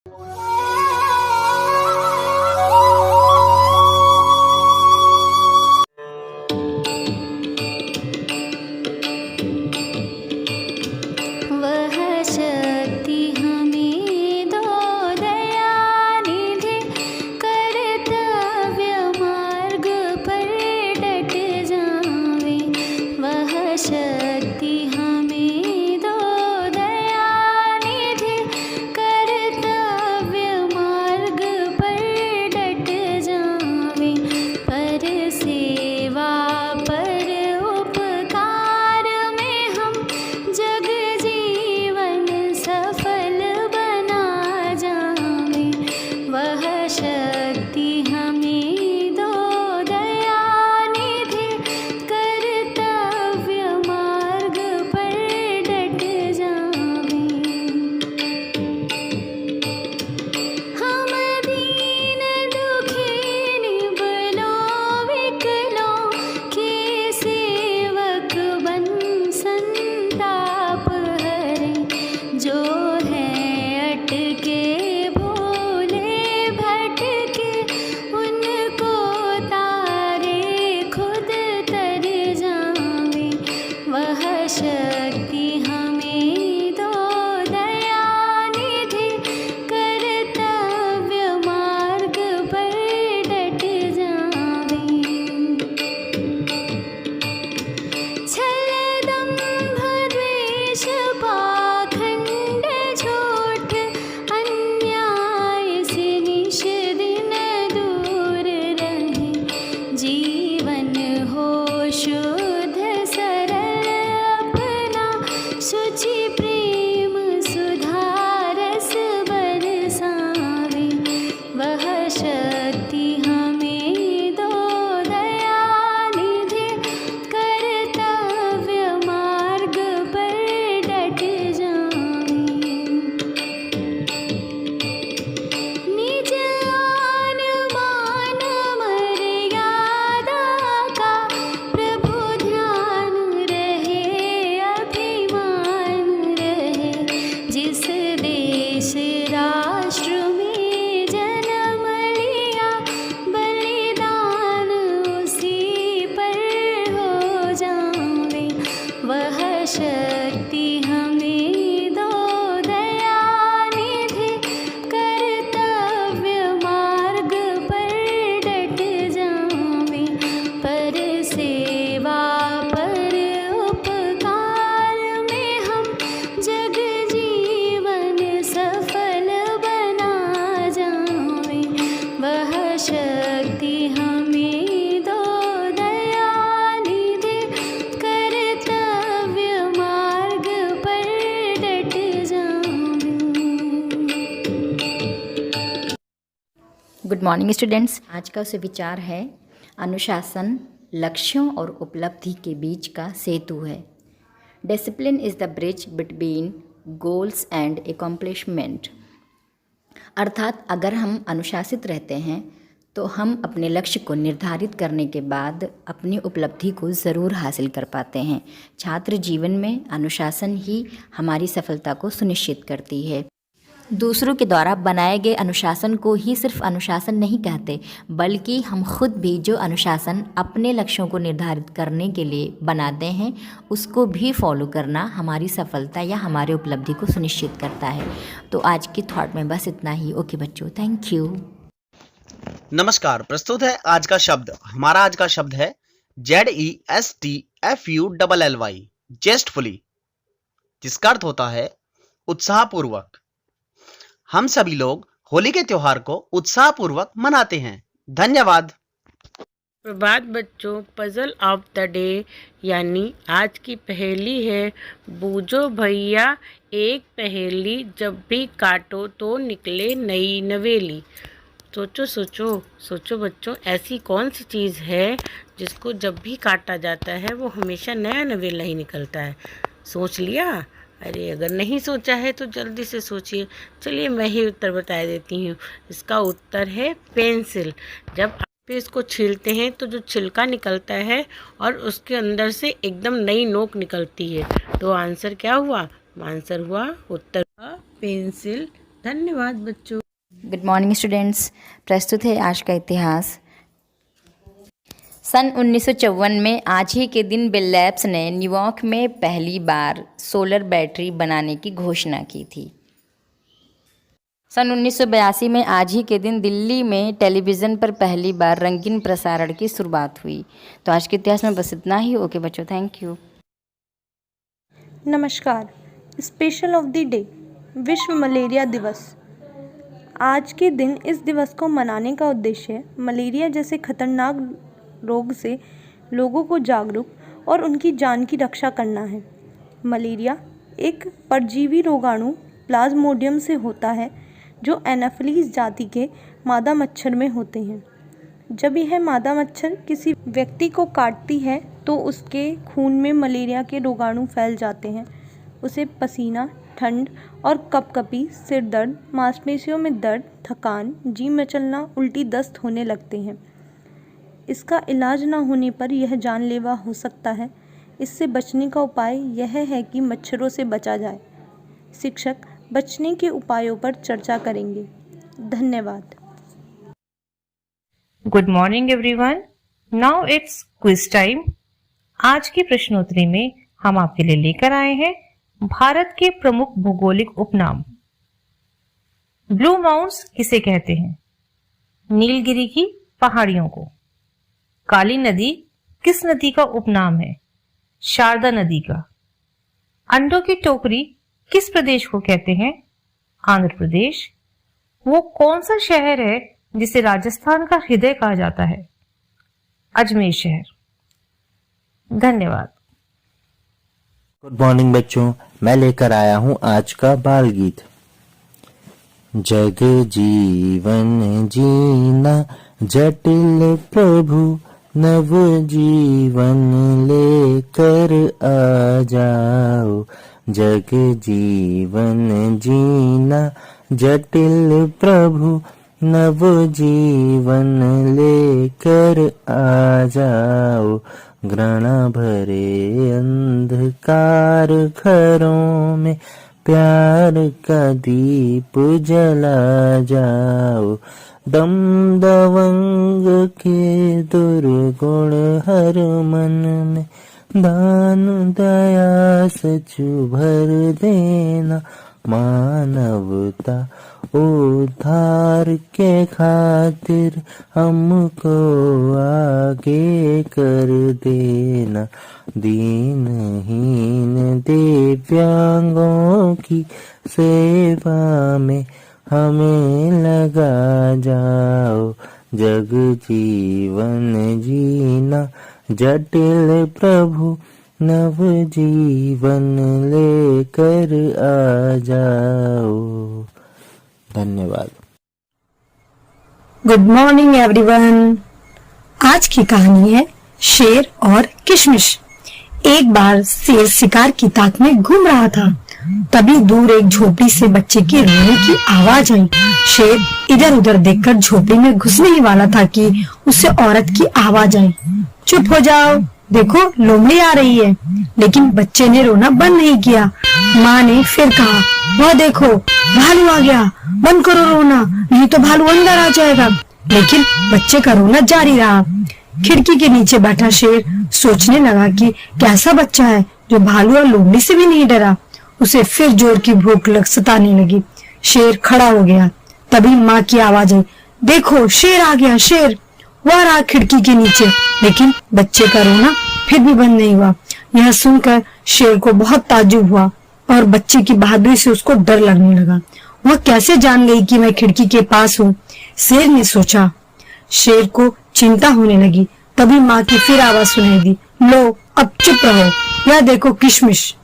Good morning students. आज का विचार है अनुशासन लक्ष्यों और उपलब्धि के बीच का सेतु है। Discipline is the bridge between goals and accomplishment. अर्थात अगर हम अनुशासित रहते हैं तो हम अपने लक्ष्य को निर्धारित करने के बाद अपनी उपलब्धि को ज़रूर हासिल कर पाते हैं। छात्र जीवन में अनुशासन ही हमारी सफलता को सुनिश्चित करती है। दूसरों के द्वारा बनाए गए अनुशासन को ही सिर्फ अनुशासन नहीं कहते, बल्कि हम खुद भी जो अनुशासन अपने लक्ष्यों को निर्धारित करने के लिए बनाते हैं उसको भी फॉलो करना हमारी सफलता या हमारे उपलब्धि को सुनिश्चित करता है। तो आज की थॉट में बस इतना ही। ओके बच्चों, थैंक यू। नमस्कार, प्रस्तुत है आज का शब्द। हमारा आज का शब्द है ZESTFULLY, जेस्टफुली, जिसका अर्थ होता है उत्साहपूर्वक। हम सभी लोग होली के त्योहार को उत्साहपूर्वक मनाते हैं। धन्यवाद। प्रभात बच्चों, पजल ऑफ द डे यानी आज की पहेली है, बूझो भैया एक पहेली, जब भी काटो तो निकले नई नवेली। सोचो सोचो सोचो बच्चों, ऐसी कौन सी चीज़ है जिसको जब भी काटा जाता है वो हमेशा नया नवेला ही निकलता है? सोच लिया? अरे अगर नहीं सोचा है तो जल्दी से सोचिए। चलिए मैं ही उत्तर बता देती हूँ। इसका उत्तर है पेंसिल। जब आप इसको छीलते हैं तो जो छिलका निकलता है और उसके अंदर से एकदम नई नोक निकलती है, तो आंसर क्या हुआ? आंसर हुआ, उत्तर हुआ पेंसिल धन्यवाद बच्चों। Good morning students. प्रस्तुत है आज का इतिहास। सन 1954 में आज ही के दिन बेल लैब्स ने न्यूयॉर्क में पहली बार सोलर बैटरी बनाने की घोषणा की थी। सन 1982 में आज ही के दिन दिल्ली में टेलीविज़न पर पहली बार रंगीन प्रसारण की शुरुआत हुई। तो आज के इतिहास में बस इतना ही। ओके बच्चों, थैंक यू। नमस्कार। स्पेशल ऑफ द डे, विश्व मलेरिया दिवस। आज के दिन इस दिवस को मनाने का उद्देश्य मलेरिया जैसे खतरनाक रोग से लोगों को जागरूक और उनकी जान की रक्षा करना है। मलेरिया एक परजीवी रोगाणु प्लाज्मोडियम से होता है जो एनाफिलीज जाति के मादा मच्छर में होते हैं। जब यह मादा मच्छर किसी व्यक्ति को काटती है तो उसके खून में मलेरिया के रोगाणु फैल जाते हैं। उसे पसीना, ठंड और कपकपी, सिर दर्द, मांसपेशियों में दर्द, थकान, जी मचलना, उल्टी, दस्त होने लगते हैं। इसका इलाज न होने पर यह जानलेवा हो सकता है। इससे बचने का उपाय यह है कि मच्छरों से बचा जाए। शिक्षक बचने के उपायों पर चर्चा करेंगे। धन्यवाद। Good morning everyone. Now it's quiz time. आज की प्रश्नोत्तरी में हम आपके लिए लेकर आए हैं भारत के प्रमुख भौगोलिक उपनाम। ब्लू माउंट्स किसे कहते हैं? नीलगिरी की पहाड़ियों को। काली नदी किस नदी का उपनाम है? शारदा नदी का। अंडों की टोकरी किस प्रदेश को कहते हैं? आंध्र प्रदेश। वो कौन सा शहर है जिसे राजस्थान का हृदय कहा जाता है? अजमेर शहर। धन्यवाद। गुड मॉर्निंग बच्चों, मैं लेकर आया हूँ आज का बाल गीत। जग जीवन जीना जटिल प्रभु नव जीवन लेकर आ जाओ। जग जीवन जीना जटिल प्रभु नव जीवन लेकर आ जाओ। ग्रहण भरे अंधकार घरों में प्यार का दीप जला जाओ। दम दवंग के दुर्गुण हर मन में दान दया सचु भर देना। मानवता उद्धार के खातिर हमको आगे कर देना। दीनहीन दिव्यांगों की सेवा में हमें लगा जाओ। जग जीवन जीना जटिल प्रभु नव जीवन लेकर आ जाओ। धन्यवाद। Good morning everyone. आज की कहानी है शेर और किशमिश। एक बार शेर शिकार की ताक में घूम रहा था। तभी दूर एक झोपड़ी से बच्चे के रोने की आवाज आई। शेर इधर उधर देखकर झोपड़ी में घुसने ही वाला था कि उसे औरत की आवाज आई। चुप हो जाओ, देखो लोमड़ी आ रही है। लेकिन बच्चे ने रोना बंद नहीं किया। माँ ने फिर कहा, वह देखो भालू आ गया, बंद करो रोना, नहीं तो भालू अंदर आ जाएगा। लेकिन बच्चे का रोना जारी रहा। खिड़की के नीचे बैठा शेर सोचने लगा कि कैसा बच्चा है जो भालू और लोमड़ी से भी नहीं डरा। उसे फिर जोर की भूख सताने लगी। शेर खड़ा हो गया। तभी माँ की आवाज आई, देखो शेर आ गया, शेर। वह रहा खिड़की के नीचे। लेकिन बच्चे का रोना फिर भी बंद नहीं हुआ। यह सुनकर शेर को बहुत ताज्जुब हुआ और बच्चे की बहादुरी से उसको डर लगने लगा। वह कैसे जान गई कि मैं खिड़की के पास हूँ? शेर ने सोचा। शेर को चिंता होने लगी। तभी माँ की फिर आवाज सुनाई दी, लो अब चुप रहो, यह देखो किशमिश।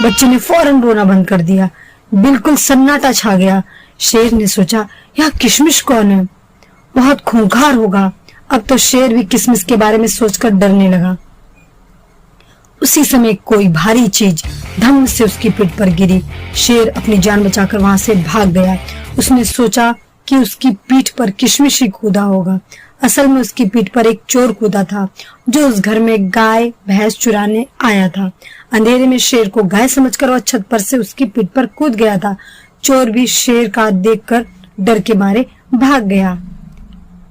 बच्चे ने फौरन रोना बंद कर दिया। बिल्कुल सन्नाटा छा गया। शेर ने सोचा, यह किशमिश कौन है? बहुत खूंखार होगा। अब तो शेर भी किशमिश के बारे में सोचकर डरने लगा। उसी समय कोई भारी चीज धम से उसकी पीठ पर गिरी। शेर अपनी जान बचाकर वहां से भाग गया। उसने सोचा कि उसकी पीठ पर किशमिश ही कूदा होगा। असल में उसकी पीठ पर एक चोर कूदा था जो उस घर में गाय भैंस चुराने आया था। अंधेरे में शेर को गाय समझकर वह छत पर से उसकी पीठ पर कूद गया था। चोर भी शेर का देखकर डर के मारे भाग गया।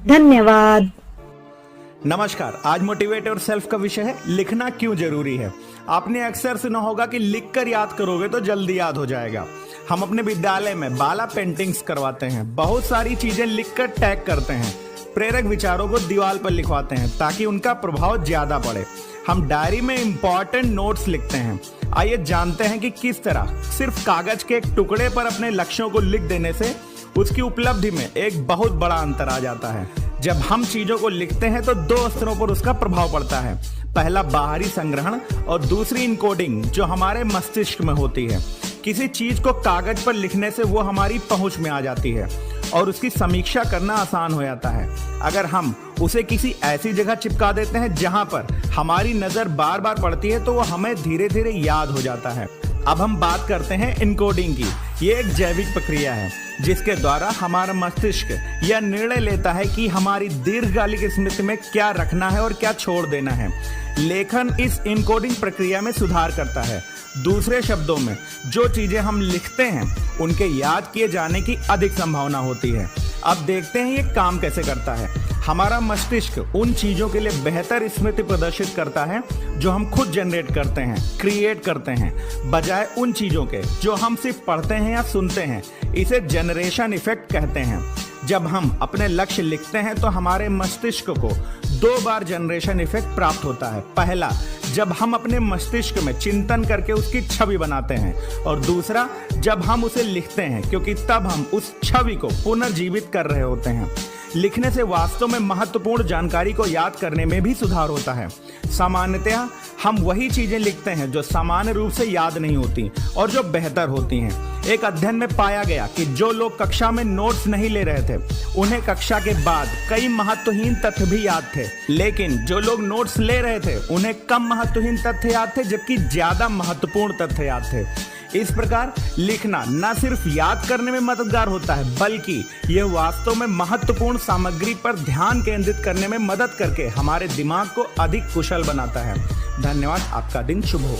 धन्यवाद। नमस्कार। आज मोटिवेट और सेल्फ का विषय है लिखना क्यों जरूरी है। आपने अक्सर सुना होगा कि लिखकर याद करोगे तो जल्दी याद हो जाएगा। हम अपने विद्यालय में बाला पेंटिंग्स करवाते हैं, बहुत सारी चीजें लिखकर टैग करते हैं, प्रेरक विचारों को दीवार पर लिखवाते हैं ताकि उनका प्रभाव ज्यादा पड़े। हम डायरी में इंपॉर्टेंट नोट्स लिखते हैं। आइए जानते हैं कि किस तरह सिर्फ कागज के एक टुकड़े पर अपने लक्ष्यों को लिख देने से उसकी उपलब्धि में एक बहुत बड़ा अंतर आ जाता है। जब हम चीजों को लिखते हैं तो दो स्तरों पर उसका प्रभाव पड़ता है। पहला बाहरी संग्रहण और दूसरी इनकोडिंग जो हमारे मस्तिष्क में होती है। किसी चीज को कागज पर लिखने से वो हमारी पहुंच में आ जाती है और उसकी समीक्षा करना आसान हो जाता है। अगर हम उसे किसी ऐसी जगह चिपका देते हैं जहां पर हमारी नजर बार बार पड़ती है तो वो हमें धीरे धीरे याद हो जाता है। अब हम बात करते हैं इनकोडिंग की। ये एक जैविक प्रक्रिया है जिसके द्वारा हमारा मस्तिष्क यह निर्णय लेता है कि हमारी दीर्घकालिक स्मृति में क्या रखना है और क्या छोड़ देना है। लेखन इस इनकोडिंग प्रक्रिया में सुधार करता है। दूसरे शब्दों में जो चीजें हम लिखते हैं उनके याद किए जाने की अधिक संभावना होती है। अब देखते हैं ये काम कैसे करता है। हमारा मस्तिष्क उन चीजों के लिए बेहतर स्मृति प्रदर्शित करता है जो हम खुद जनरेट करते हैं, क्रिएट करते हैं, बजाय उन चीजों के जो हम सिर्फ पढ़ते हैं या सुनते हैं। इसे जनरेशन इफेक्ट कहते हैं। जब हम अपने लक्ष्य लिखते हैं तो हमारे मस्तिष्क को 2 बार जनरेशन इफेक्ट प्राप्त होता है। पहला, जब हम अपने मस्तिष्क में चिंतन करके उसकी छवि बनाते हैं, और दूसरा, जब हम उसे लिखते हैं, क्योंकि तब हम उस छवि को पुनर्जीवित कर रहे होते हैं। लिखने से वास्तव में महत्वपूर्ण जानकारी को याद करने में भी सुधार होता है। सामान्यतः हम वही चीजें लिखते हैं जो सामान्य रूप से याद नहीं होती और जो बेहतर होती हैं। एक अध्ययन में पाया गया कि जो लोग कक्षा में नोट्स नहीं ले रहे थे उन्हें कक्षा के बाद कई महत्वहीन तथ्य भी याद थे, लेकिन जो लोग नोट्स ले रहे थे उन्हें कम महत्वहीन तथ्य याद थे जबकि ज्यादा महत्वपूर्ण तथ्य याद थे। इस प्रकार लिखना न सिर्फ याद करने में मददगार होता है बल्कि यह वास्तव में महत्वपूर्ण सामग्री पर ध्यान केंद्रित करने में मदद करके हमारे दिमाग को अधिक कुशल बनाता है। धन्यवाद। आपका दिन शुभ हो।